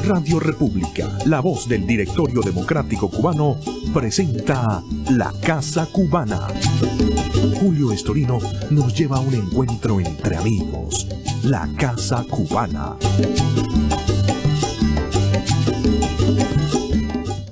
Radio República, la voz del Directorio Democrático Cubano, presenta La Casa Cubana. Julio Estorino nos lleva a un encuentro entre amigos. La Casa Cubana.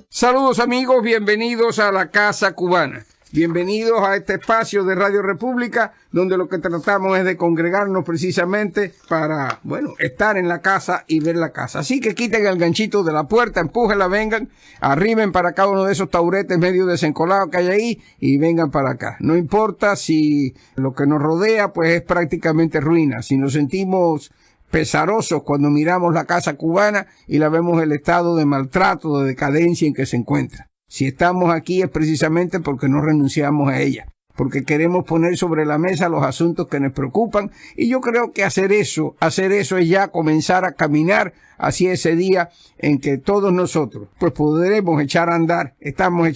Saludos amigos, bienvenidos a La Casa Cubana. Bienvenidos a este espacio de Radio República, donde lo que tratamos es de congregarnos precisamente para, estar en la casa y ver la casa. Así que quiten el ganchito de la puerta, empújenla, vengan, arriben para cada uno de esos tauretes medio desencolados que hay ahí y vengan para acá. No importa si lo que nos rodea pues es prácticamente ruina, si nos sentimos pesarosos cuando miramos la casa cubana y la vemos el estado de maltrato, de decadencia en que se encuentra. Si estamos aquí es precisamente porque no renunciamos a ella, porque queremos poner sobre la mesa los asuntos que nos preocupan, y yo creo que hacer eso es ya comenzar a caminar hacia ese día en que todos nosotros pues podremos echar a andar, estamos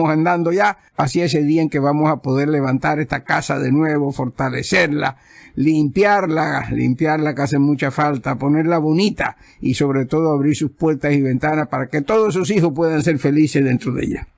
andando ya hacia ese día en que vamos a poder levantar esta casa de nuevo, fortalecerla, limpiarla que hace mucha falta, ponerla bonita y sobre todo abrir sus puertas y ventanas para que todos sus hijos puedan ser felices dentro de ella.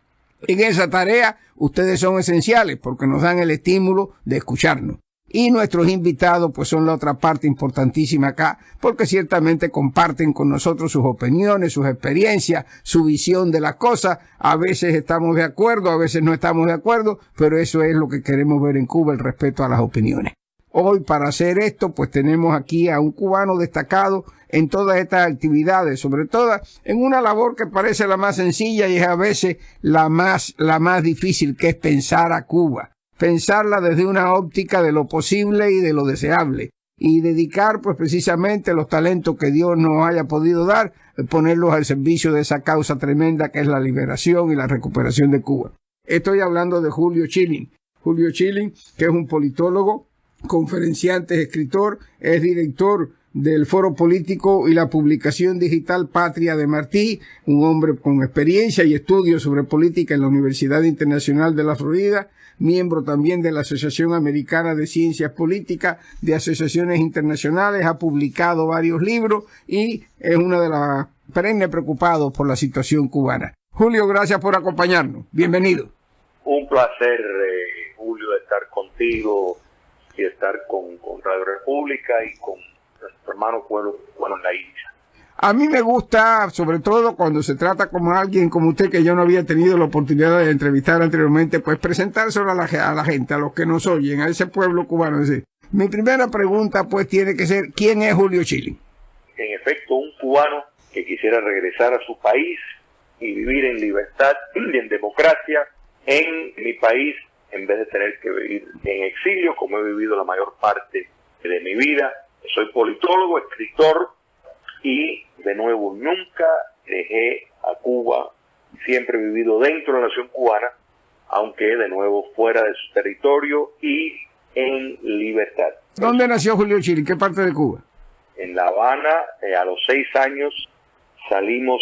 En esa tarea ustedes son esenciales porque nos dan el estímulo de escucharnos. Y nuestros invitados pues son la otra parte importantísima acá, porque ciertamente comparten con nosotros sus opiniones, sus experiencias, su visión de las cosas. A veces estamos de acuerdo, a veces no estamos de acuerdo, pero eso es lo que queremos ver en Cuba, el respeto a las opiniones. Hoy para hacer esto pues tenemos aquí a un cubano destacado en todas estas actividades, sobre todo en una labor que parece la más sencilla y es a veces la más difícil, que es pensar a Cuba. Pensarla desde una óptica de lo posible y de lo deseable, y dedicar pues precisamente los talentos que Dios nos haya podido dar, ponerlos al servicio de esa causa tremenda que es la liberación y la recuperación de Cuba. Estoy hablando de Julio Schilling. Julio Schilling, que es un politólogo, conferenciante, escritor, es director del Foro Político y la publicación digital Patria de Martí, un hombre con experiencia y estudios sobre política en la Universidad Internacional de la Florida, miembro también de la Asociación Americana de Ciencias Políticas, de asociaciones internacionales, ha publicado varios libros y es uno de los perennes preocupados por la situación cubana. Julio, gracias por acompañarnos. Bienvenido. Un placer, Julio, estar contigo y estar con Radio República y con nuestro hermano pueblo cubano en la isla. A mí me gusta, sobre todo cuando se trata como alguien como usted, que yo no había tenido la oportunidad de entrevistar anteriormente, pues presentárselo a la gente, a los que nos oyen, a ese pueblo cubano. Es decir, mi primera pregunta pues tiene que ser, ¿quién es Julio Schilling? En efecto, un cubano que quisiera regresar a su país y vivir en libertad y en democracia en mi país, en vez de tener que vivir en exilio, como he vivido la mayor parte de mi vida. Soy politólogo, escritor, y de nuevo nunca dejé a Cuba. Siempre he vivido dentro de la nación cubana, aunque de nuevo fuera de su territorio y en libertad. ¿Dónde nació Julio Schilling? ¿Qué parte de Cuba? En La Habana. A los 6 años salimos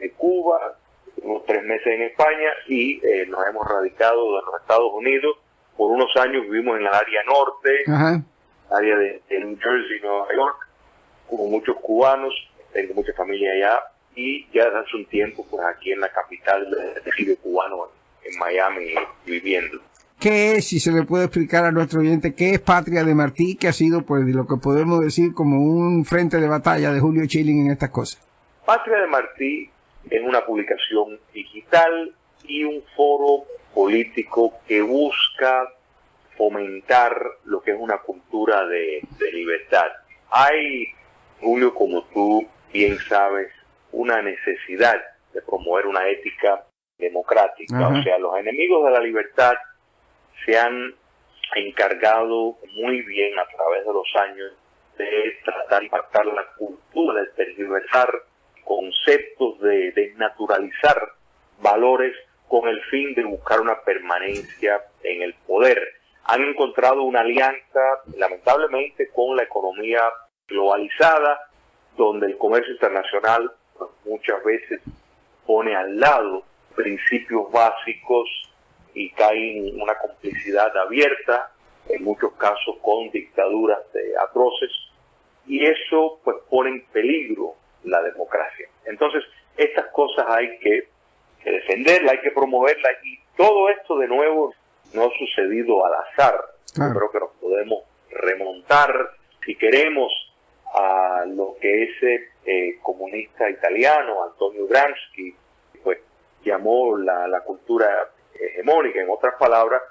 de Cuba, unos 3 meses en España y nos hemos radicado en los Estados Unidos. Por unos años vivimos en el área norte, Ajá. área de New Jersey, Nueva York, como muchos cubanos, tengo mucha familia allá, y ya hace un tiempo pues aquí en la capital del tejido cubano, en Miami, viviendo. ¿Qué es, si se le puede explicar a nuestro oyente, qué es Patria de Martí, que ha sido pues lo que podemos decir como un frente de batalla de Julio Schilling en estas cosas? Patria de Martí es una publicación digital y un foro político que busca fomentar lo que es una cultura de libertad. Hay, Julio, como tú bien sabes, una necesidad de promover una ética democrática. Ajá. O sea, los enemigos de la libertad se han encargado muy bien a través de los años de tratar de impactar la cultura, de tergiversar conceptos, de desnaturalizar valores con el fin de buscar una permanencia en el poder. Han encontrado una alianza, lamentablemente, con la economía globalizada, donde el comercio internacional pues, muchas veces pone al lado principios básicos y cae en una complicidad abierta, en muchos casos con dictaduras atroces, y eso pues pone en peligro la democracia. Entonces, estas cosas hay que defenderlas, hay que promoverlas, y todo esto de nuevo no ha sucedido al azar. Claro. Yo creo que nos podemos remontar, si queremos, a lo que ese comunista italiano, Antonio Gramsci, pues llamó la cultura hegemónica. En otras palabras,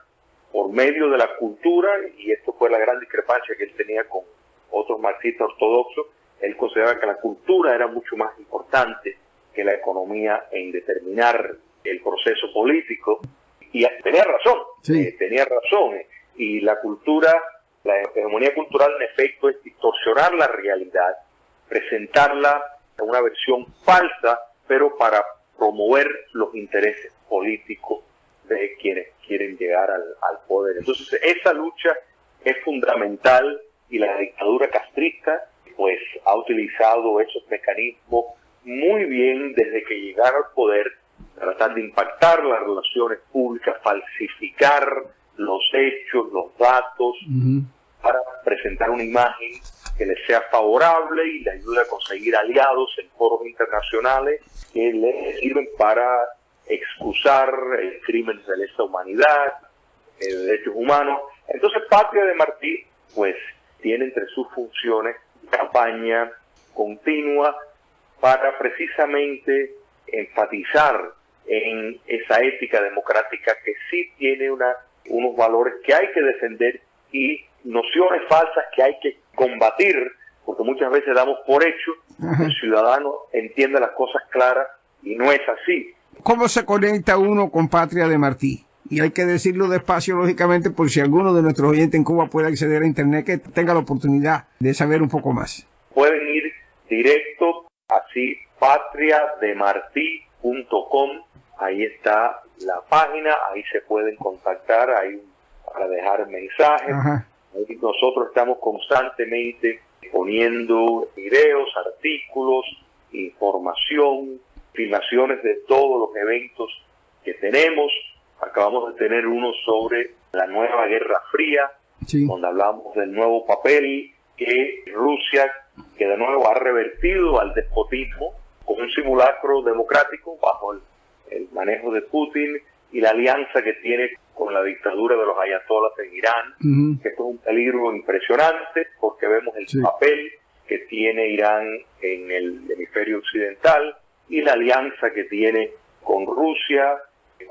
por medio de la cultura, y esto fue la gran discrepancia que él tenía con otros marxistas ortodoxos, él consideraba que la cultura era mucho más importante que la economía en determinar el proceso político, y tenía razón, sí. Y la cultura, la hegemonía cultural en efecto es distorsionar la realidad, presentarla en una versión falsa, pero para promover los intereses políticos de quienes quieren llegar al poder. Entonces, esa lucha es fundamental, y la dictadura castrista pues ha utilizado esos mecanismos muy bien desde que llegaron al poder, tratar de impactar las relaciones públicas, falsificar los hechos, los datos, para presentar una imagen que les sea favorable y les ayude a conseguir aliados en foros internacionales que les sirven para excusar crímenes de lesa humanidad, derechos humanos. Entonces, Patria de Martí pues tiene entre sus funciones campaña continua para precisamente enfatizar en esa ética democrática que sí tiene unos valores que hay que defender y nociones falsas que hay que combatir, porque muchas veces damos por hecho que el ciudadano entiende las cosas claras y no es así. ¿Cómo se conecta uno con Patria de Martí? Y hay que decirlo despacio, lógicamente, por si alguno de nuestros oyentes en Cuba puede acceder a Internet, que tenga la oportunidad de saber un poco más. Pueden ir directo, así, patriademarti.com, ahí está la página, ahí se pueden contactar, ahí para dejar mensajes. Nosotros estamos constantemente poniendo videos, artículos, información, filmaciones de todos los eventos que tenemos. Acabamos de tener uno sobre la nueva Guerra Fría, sí, donde hablamos del nuevo papel que Rusia, que de nuevo ha revertido al despotismo con un simulacro democrático bajo el manejo de Putin, y la alianza que tiene con la dictadura de los ayatolás en Irán, que esto es un peligro impresionante porque vemos el papel que tiene Irán en el hemisferio occidental y la alianza que tiene con Rusia.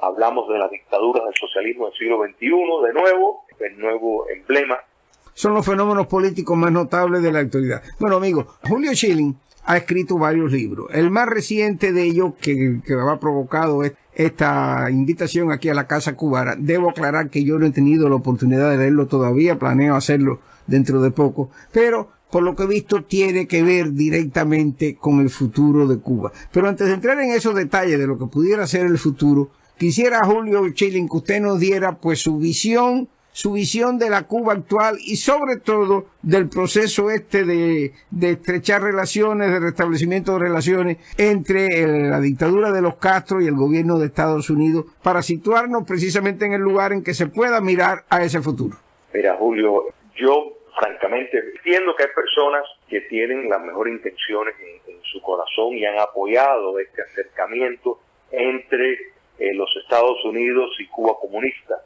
Hablamos de las dictaduras del socialismo del siglo XXI, de nuevo, el nuevo emblema. Son los fenómenos políticos más notables de la actualidad. Bueno, amigos, Julio Schilling ha escrito varios libros. El más reciente de ellos, que ha provocado esta invitación aquí a la Casa Cubana, debo aclarar que yo no he tenido la oportunidad de leerlo todavía, planeo hacerlo dentro de poco, pero por lo que he visto tiene que ver directamente con el futuro de Cuba. Pero antes de entrar en esos detalles de lo que pudiera ser el futuro, quisiera, Julio Schilling, que usted nos diera pues su visión de la Cuba actual y sobre todo del proceso de estrechar relaciones, de restablecimiento de relaciones entre la dictadura de los Castro y el gobierno de Estados Unidos, para situarnos precisamente en el lugar en que se pueda mirar a ese futuro. Mira, Julio, yo francamente entiendo que hay personas que tienen las mejores intenciones en su corazón y han apoyado este acercamiento entre los Estados Unidos y Cuba comunista.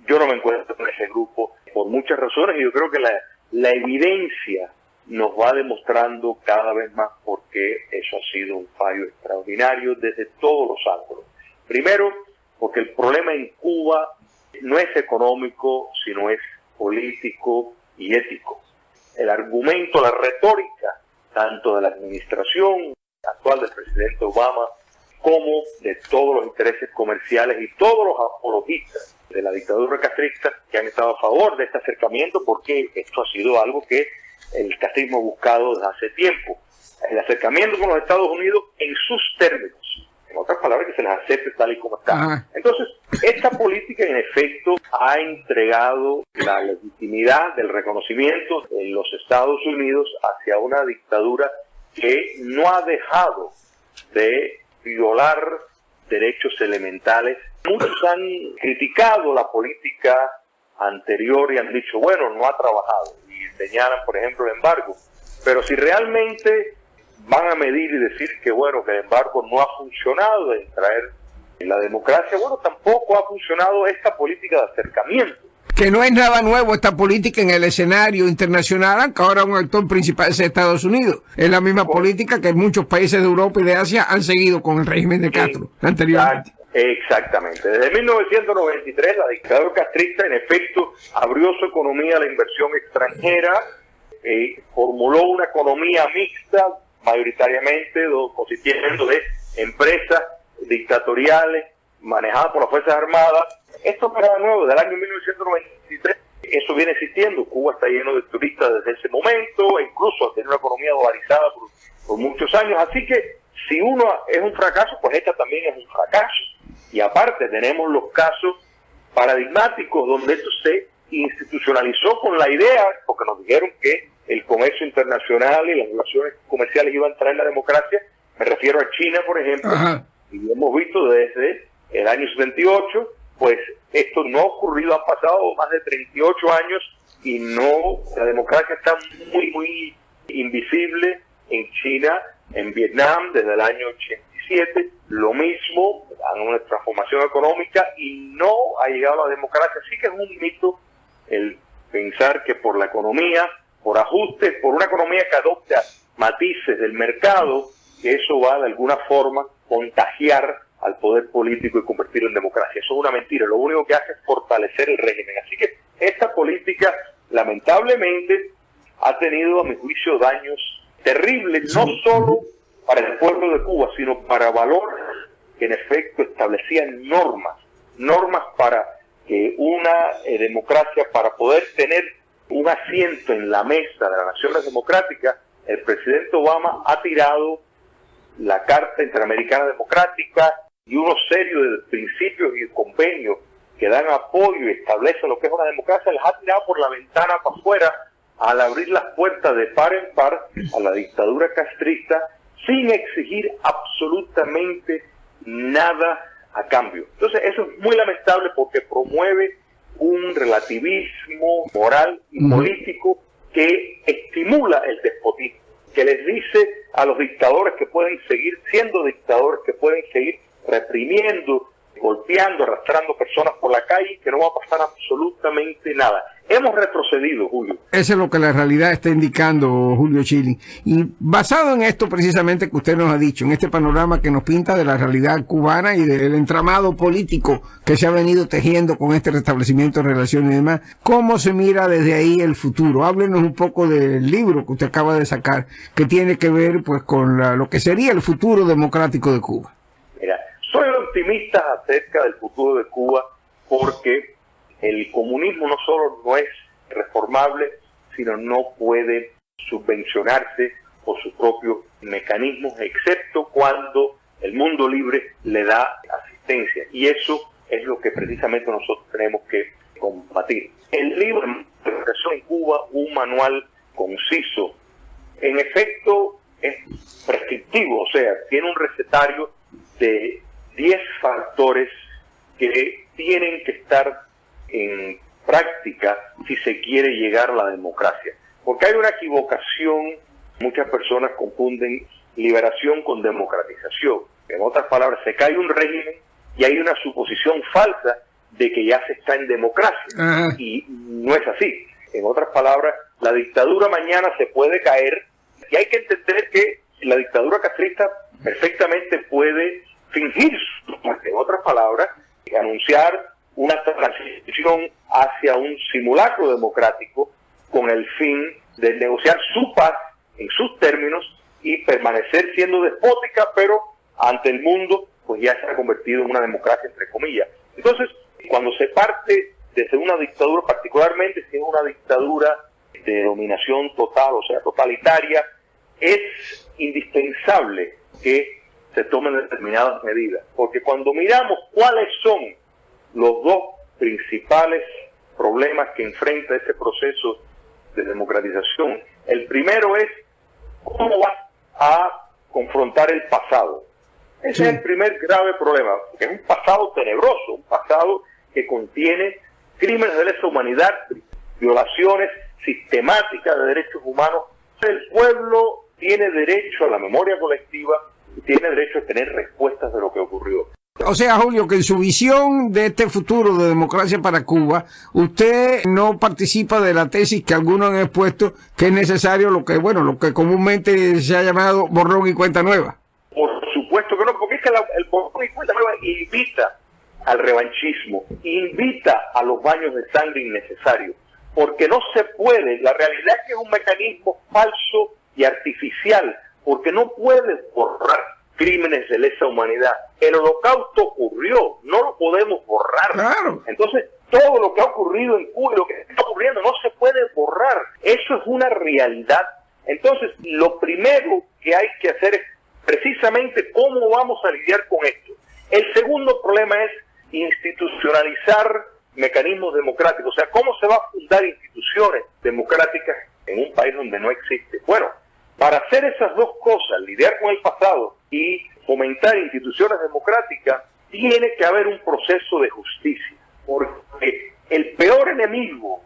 Yo no me encuentro en ese grupo por muchas razones, y yo creo que la evidencia nos va demostrando cada vez más por qué eso ha sido un fallo extraordinario desde todos los ángulos. Primero, porque el problema en Cuba no es económico, sino es político y ético. El argumento, la retórica, tanto de la administración actual del presidente Obama como de todos los intereses comerciales y todos los apologistas de la dictadura castrista que han estado a favor de este acercamiento, porque esto ha sido algo que el castrismo ha buscado desde hace tiempo. El acercamiento con los Estados Unidos en sus términos, en otras palabras, que se les acepte tal y como está. Entonces, esta política en efecto ha entregado la legitimidad del reconocimiento en los Estados Unidos hacia una dictadura que no ha dejado de violar derechos elementales. Muchos han criticado la política anterior y han dicho, bueno, no ha trabajado, y señalan, por ejemplo, el embargo. Pero si realmente van a medir y decir que bueno, que el embargo no ha funcionado en traer la democracia. Bueno, tampoco ha funcionado esta política de acercamiento. Que no es nada nuevo esta política en el escenario internacional, aunque ahora un actor principal es Estados Unidos. Es la misma política que muchos países de Europa y de Asia han seguido con el régimen de Castro anteriormente. Exactamente. Desde 1993 la dictadura castrista en efecto abrió su economía a la inversión extranjera, formuló una economía mixta, mayoritariamente consistiendo de empresas dictatoriales manejadas por las Fuerzas Armadas. Esto no era nuevo, desde el año 1993 eso viene existiendo. Cuba está lleno de turistas desde ese momento, e incluso tiene una economía dolarizada por muchos años. Así que si uno es un fracaso, pues esta también es un fracaso. Y aparte tenemos los casos paradigmáticos donde esto se institucionalizó con la idea, porque nos dijeron que el comercio internacional y las relaciones comerciales iban a traer la democracia. Me refiero a China, por ejemplo. Ajá. Y hemos visto desde el año 78, pues esto no ha ocurrido, han pasado más de 38 años y no, la democracia está muy invisible en China, en Vietnam desde el año 87, lo mismo, han una transformación económica y no ha llegado a la democracia. Así que es un mito el pensar que por la economía, por ajustes, por una economía que adopta matices del mercado, que eso va de alguna forma contagiar al poder político y convertirlo en democracia. Eso es una mentira, lo único que hace es fortalecer el régimen. Así que esta política, lamentablemente, ha tenido, a mi juicio, daños terribles, no solo para el pueblo de Cuba, sino para valores que en efecto establecían normas para que una democracia, para poder tener un asiento en la mesa de las naciones democráticas. El presidente Obama ha tirado la Carta Interamericana Democrática y unos serios de principios y convenios que dan apoyo y establecen lo que es una democracia, les ha tirado por la ventana para afuera al abrir las puertas de par en par a la dictadura castrista sin exigir absolutamente nada a cambio. Entonces eso es muy lamentable porque promueve un relativismo moral y político que estimula el despotismo, que les dice a los dictadores que pueden seguir siendo dictadores, que pueden seguir reprimiendo, golpeando, arrastrando personas por la calle, que no va a pasar absolutamente nada. Hemos retrocedido, Julio. Eso es lo que la realidad está indicando, Julio Schilling. Y basado en esto precisamente que usted nos ha dicho, en este panorama que nos pinta de la realidad cubana y del entramado político que se ha venido tejiendo con este restablecimiento de relaciones y demás, ¿cómo se mira desde ahí el futuro? Háblenos un poco del libro que usted acaba de sacar, que tiene que ver pues con lo que sería el futuro democrático de Cuba. Mira, soy optimista acerca del futuro de Cuba porque el comunismo no solo no es reformable, sino no puede subvencionarse por sus propios mecanismos, excepto cuando el mundo libre le da asistencia. Y eso es lo que precisamente nosotros tenemos que combatir. El libro Democracia en Cuba, un manual conciso, en efecto es prescriptivo, o sea, tiene un recetario de 10 factores que tienen que estar en práctica si se quiere llegar a la democracia. Porque hay una equivocación, muchas personas confunden liberación con democratización. En otras palabras, se cae un régimen y hay una suposición falsa de que ya se está en democracia. Y no es así. En otras palabras, la dictadura mañana se puede caer y hay que entender que la dictadura castrista perfectamente puede fingir, en otras palabras, anunciar una transición hacia un simulacro democrático con el fin de negociar su paz en sus términos y permanecer siendo despótica, pero ante el mundo pues ya se ha convertido en una democracia entre comillas. Entonces, cuando se parte desde una dictadura, particularmente si es una dictadura de dominación total, o sea, totalitaria, es indispensable que se tomen determinadas medidas, porque cuando miramos cuáles son los dos principales problemas que enfrenta ese proceso de democratización, el primero es cómo va a confrontar el pasado. Ese es el primer grave problema, porque es un pasado tenebroso, un pasado que contiene crímenes de lesa humanidad, violaciones sistemáticas de derechos humanos. El pueblo tiene derecho a la memoria colectiva y tiene derecho a tener respuestas de lo que ocurrió. O sea, Julio, que en su visión de este futuro de democracia para Cuba, usted no participa de la tesis que algunos han expuesto, que es necesario lo que comúnmente se ha llamado borrón y cuenta nueva. Por supuesto que no, porque es que el borrón y cuenta nueva invita al revanchismo, invita a los baños de sangre innecesarios, porque no se puede, la realidad es que es un mecanismo falso y artificial, porque no puedes borrar crímenes de lesa humanidad. El Holocausto ocurrió, no lo podemos borrar. Claro. Entonces, todo lo que ha ocurrido en Cuba y lo que está ocurriendo no se puede borrar. Eso es una realidad. Entonces, lo primero que hay que hacer es precisamente cómo vamos a lidiar con esto. El segundo problema es institucionalizar mecanismos democráticos. O sea, ¿cómo se va a fundar instituciones democráticas en un país donde no existe? Bueno, para hacer esas dos cosas, lidiar con el pasado y fomentar instituciones democráticas, tiene que haber un proceso de justicia, porque el peor enemigo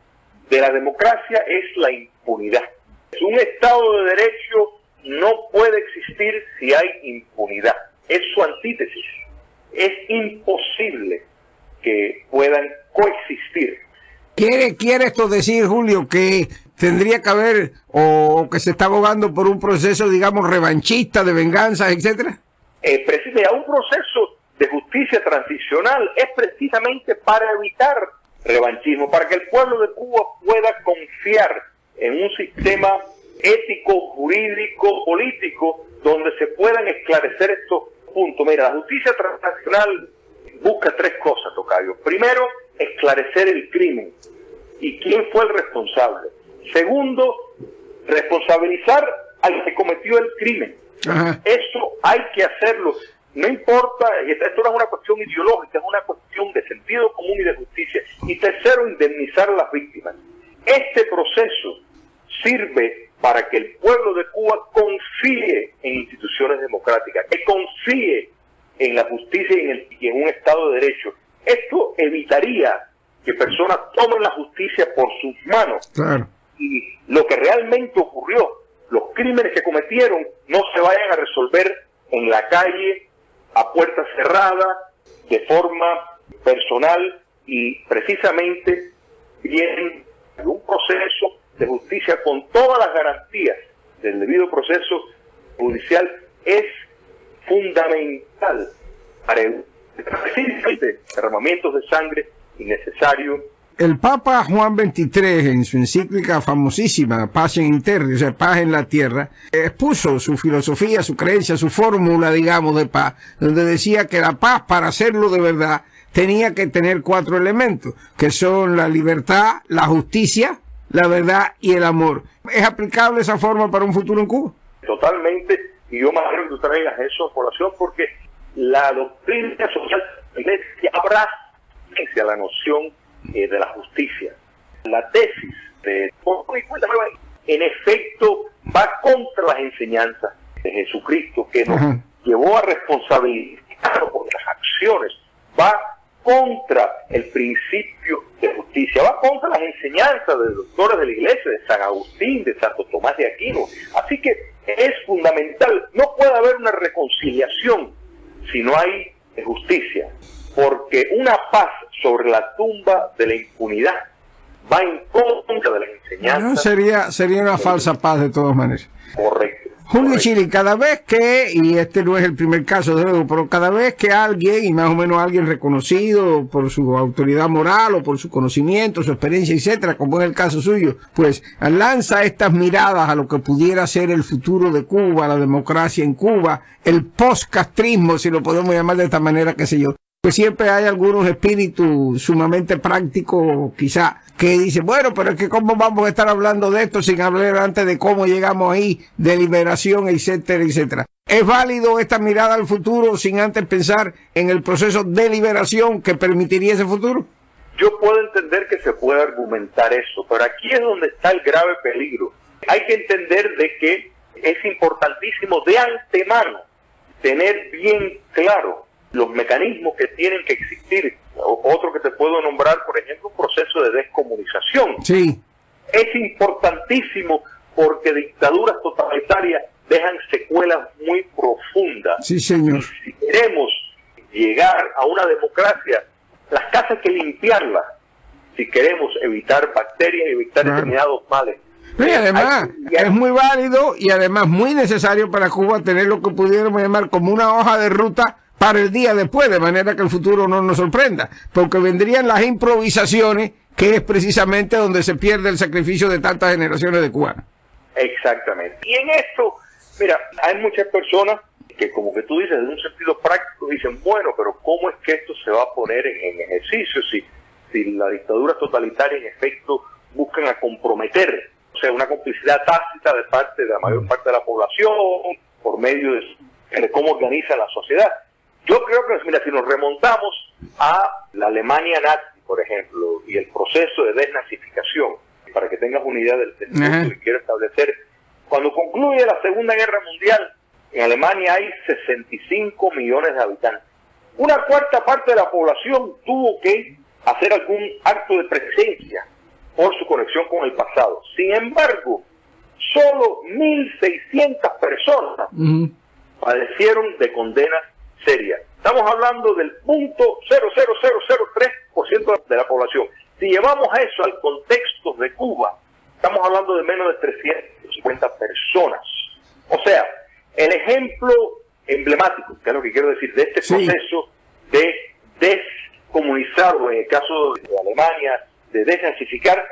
de la democracia es la impunidad. Un Estado de Derecho no puede existir si hay impunidad. Es su antítesis. Es imposible que puedan coexistir. ¿Quiere esto decir, Julio, que tendría que haber o que se está abogando por un proceso, digamos, revanchista, de venganza, etcétera? Precisamente, un proceso de justicia transicional es precisamente para evitar revanchismo, para que el pueblo de Cuba pueda confiar en un sistema ético, jurídico, político, donde se puedan esclarecer estos puntos. Mira, la justicia transicional busca tres cosas, tocayo. Primero, esclarecer el crimen y quién fue el responsable. Segundo, responsabilizar al que cometió el crimen. Ajá. Eso hay que hacerlo. No importa, esto no es una cuestión ideológica, es una cuestión de sentido común y de justicia. Y tercero, indemnizar a las víctimas. Este proceso sirve para que el pueblo de Cuba confíe en instituciones democráticas, que confíe en la justicia y en un Estado de Derecho. Esto evitaría que personas tomen la justicia por sus manos. Claro. Y lo que realmente ocurrió, los crímenes que cometieron, no se vayan a resolver en la calle, a puertas cerradas, de forma personal, y precisamente vienen un proceso de justicia con todas las garantías del debido proceso judicial. Es fundamental para precisamente derramamientos de sangre innecesarios. El Papa Juan XXIII, en su encíclica famosísima, Pacem in Terris, o sea, paz en la tierra, expuso su filosofía, su creencia, su fórmula, digamos, de paz, donde decía que la paz, para hacerlo de verdad, tenía que tener 4 elementos, que son la libertad, la justicia, la verdad y el amor. ¿Es aplicable esa forma para un futuro en Cuba? Totalmente, y yo me alegro que tú traigas eso a colación, porque la doctrina social de la Iglesia abraza la noción de la justicia. La tesis de en efecto va contra las enseñanzas de Jesucristo, que nos llevó a responsabilizarnos por las acciones, va contra el principio de justicia, va contra las enseñanzas de los doctores de la Iglesia, de San Agustín, de Santo Tomás de Aquino. Así que es fundamental, no puede haber una reconciliación si no hay justicia, porque una paz sobre la tumba de la impunidad va en contra de las enseñanzas. No, sería una falsa paz de todas maneras. Correcto. Julio Chili, cada vez que, y este no es el primer caso de luego, pero cada vez que alguien, y más o menos alguien reconocido por su autoridad moral o por su conocimiento, su experiencia, etcétera, como es el caso suyo, pues lanza estas miradas a lo que pudiera ser el futuro de Cuba, la democracia en Cuba, el postcastrismo, si lo podemos llamar de esta manera, qué sé yo. Pues siempre hay algunos espíritus sumamente prácticos, quizá, que dicen, bueno, pero es que cómo vamos a estar hablando de esto sin hablar antes de cómo llegamos ahí, de liberación, etcétera, etcétera. ¿Es válido esta mirada al futuro sin antes pensar en el proceso de liberación que permitiría ese futuro? Yo puedo entender que se puede argumentar eso, pero aquí es donde está el grave peligro. Hay que entender de que es importantísimo de antemano tener bien claro los mecanismos que tienen que existir. Otro que te puedo nombrar, por ejemplo, un proceso de descomunización. Sí. Es importantísimo porque dictaduras totalitarias dejan secuelas muy profundas. Sí, señor. Si queremos llegar a una democracia, las casas hay que limpiarlas. Si queremos evitar bacterias y evitar determinados males. Y además, es muy válido y además muy necesario para Cuba tener lo que pudiéramos llamar como una hoja de ruta para el día después, de manera que el futuro no nos sorprenda, porque vendrían las improvisaciones, que es precisamente donde se pierde el sacrificio de tantas generaciones de cubanos. Exactamente. Y en esto, mira, hay muchas personas que, como que tú dices, en un sentido práctico, dicen, bueno, pero ¿cómo es que esto se va a poner en ejercicio si la dictadura totalitaria en efecto buscan a comprometer, o sea, una complicidad tácita de parte de la mayor parte de la población por medio de cómo organiza la sociedad? Yo creo que, mira, si nos remontamos a la Alemania nazi, por ejemplo, y el proceso de desnazificación, para que tengas una idea del punto que quiero establecer, cuando concluye la Segunda Guerra Mundial, en Alemania hay 65 millones de habitantes. Una cuarta parte de la población tuvo que hacer algún acto de presencia por su conexión con el pasado. Sin embargo, solo 1.600 personas padecieron de condenas serias. Estamos hablando del 0.00003% de la población. Si llevamos a eso al contexto de Cuba, estamos hablando de menos de 350 personas. O sea, el ejemplo emblemático, que es lo que quiero decir, de este proceso de descomunizar, o en el caso de Alemania, de desnazificar,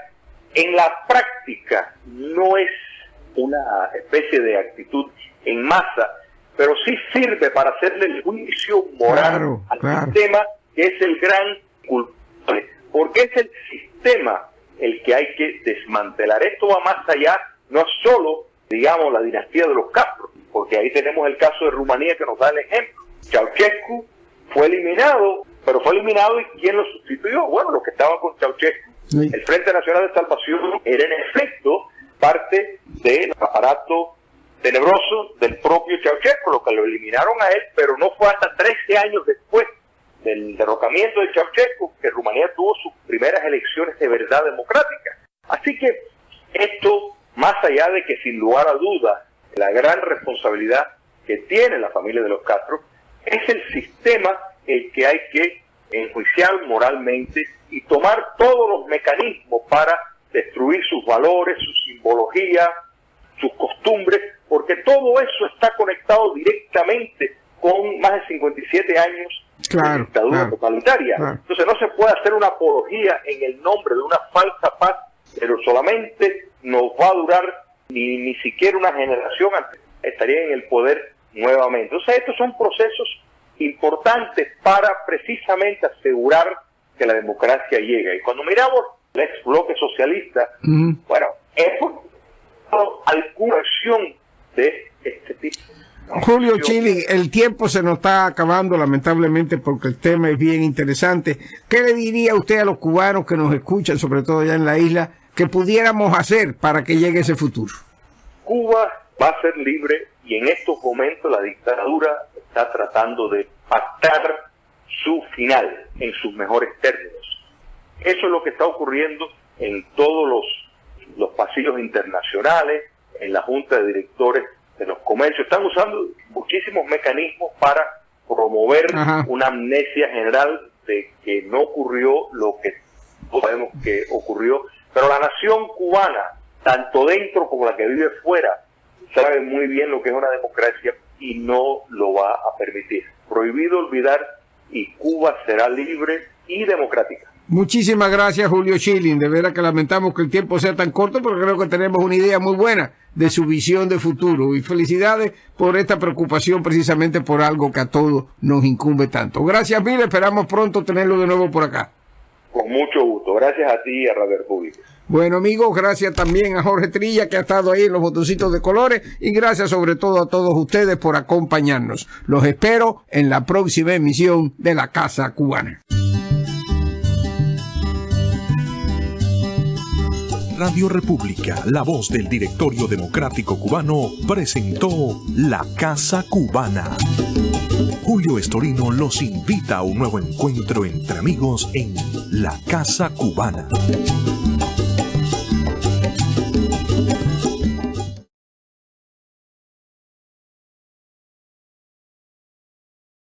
en la práctica no es una especie de actitud en masa, pero sí sirve para hacerle el juicio moral al sistema, que es el gran culpable, porque es el sistema el que hay que desmantelar. Esto va más allá, no es solo, digamos, la dinastía de los Castro, porque ahí tenemos el caso de Rumanía que nos da el ejemplo. Ceausescu fue eliminado, pero fue eliminado, ¿y quién lo sustituyó? Bueno, los que estaban con Ceausescu. El Frente Nacional de Salvación era en efecto parte del aparato tenebroso del propio Ceausescu, lo que lo eliminaron a él, pero no fue hasta 13 años después del derrocamiento de Ceausescu que Rumanía tuvo sus primeras elecciones de verdad democráticas. Así que esto, más allá de que sin lugar a dudas la gran responsabilidad que tiene la familia de los Castro, es el sistema el que hay que enjuiciar moralmente y tomar todos los mecanismos para destruir sus valores, su simbología, sus costumbres, porque todo eso está conectado directamente con más de 57 años de dictadura totalitaria. Entonces no se puede hacer una apología en el nombre de una falsa paz, pero solamente nos va a durar ni siquiera una generación antes, estaría en el poder nuevamente. Entonces estos son procesos importantes para precisamente asegurar que la democracia llega. Y cuando miramos el ex bloque socialista, bueno, es alguna acción de este tipo. Julio Schilling, el tiempo se nos está acabando lamentablemente porque el tema es bien interesante. ¿Qué le diría usted a los cubanos que nos escuchan, sobre todo allá en la isla, que pudiéramos hacer para que llegue ese futuro? Cuba va a ser libre y en estos momentos la dictadura está tratando de pactar su final en sus mejores términos. Eso es lo que está ocurriendo en todos los pasillos internacionales, en la junta de directores de los comercios. Están usando muchísimos mecanismos para promover una amnesia general de que no ocurrió lo que sabemos que ocurrió. Pero la nación cubana, tanto dentro como la que vive fuera, sabe muy bien lo que es una democracia y no lo va a permitir. Prohibido olvidar, y Cuba será libre y democrática. Muchísimas gracias, Julio Schilling. De veras que lamentamos que el tiempo sea tan corto, pero creo que tenemos una idea muy buena de su visión de futuro. Y felicidades por esta preocupación precisamente por algo que a todos nos incumbe tanto. Gracias mil, esperamos pronto tenerlo de nuevo por acá. Con mucho gusto. Gracias a ti y a Radio República. Bueno, amigos, gracias también a Jorge Trilla, que ha estado ahí en los botoncitos de colores, y gracias sobre todo a todos ustedes por acompañarnos. Los espero en la próxima emisión de La Casa Cubana. Radio República, la voz del Directorio Democrático Cubano, presentó La Casa Cubana. Julio Estorino los invita a un nuevo encuentro entre amigos en La Casa Cubana.